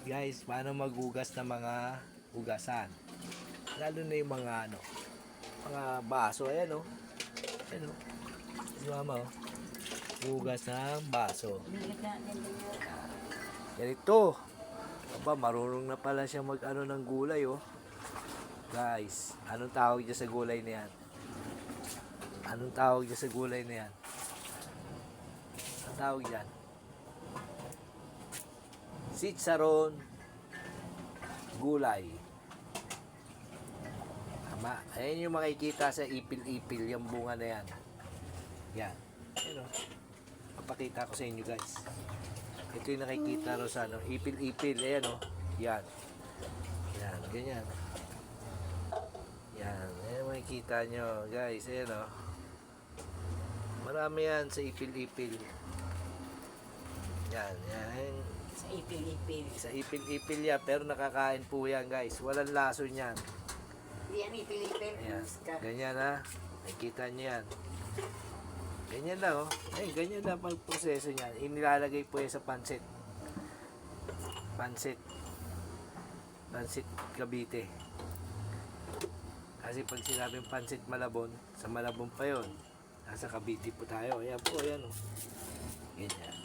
Guys, paano maghugas ng mga hugasan? Lalo na yung mga mga baso. Ayan oh. Ayan oh. Si mama oh. Hugas ng baso. Ganito. Aba, marunong na pala siya ng gulay oh. Guys, anong tawag niya sa gulay na yan? Anong tawag niya sa gulay na yan? Anong tawag yan? Sitsaron gulay. Tama. Ayan yung makikita sa ipil-ipil, yung bunga na yan. Yan. Ayan o. Papakita ko sa inyo guys. Ito yung nakikita ro sa ipil-ipil. Ayan o. Yan. Yan. Ganyan. Yan. Ayan makikita nyo guys. Ayan o. Marami yan sa ipil-ipil. Yan. Yan. Sa ipil-ipil. Sa ipil-ipil yan, pero nakakain po yan guys. Walang laso niyan. Hindi yan ipil-ipil. Ayan. Ganyan ha. Nakikita niyo yan. Ganyan lang oh. Ay, ganyan lang ang proseso niyan. Inilalagay po yan sa pansit. Pansit. Pansit Cavite. Kasi pag sinabing pansit Malabon, sa Malabon pa yon. Nasa Cavite po tayo. Ayan po, ayan oh. Ganyan.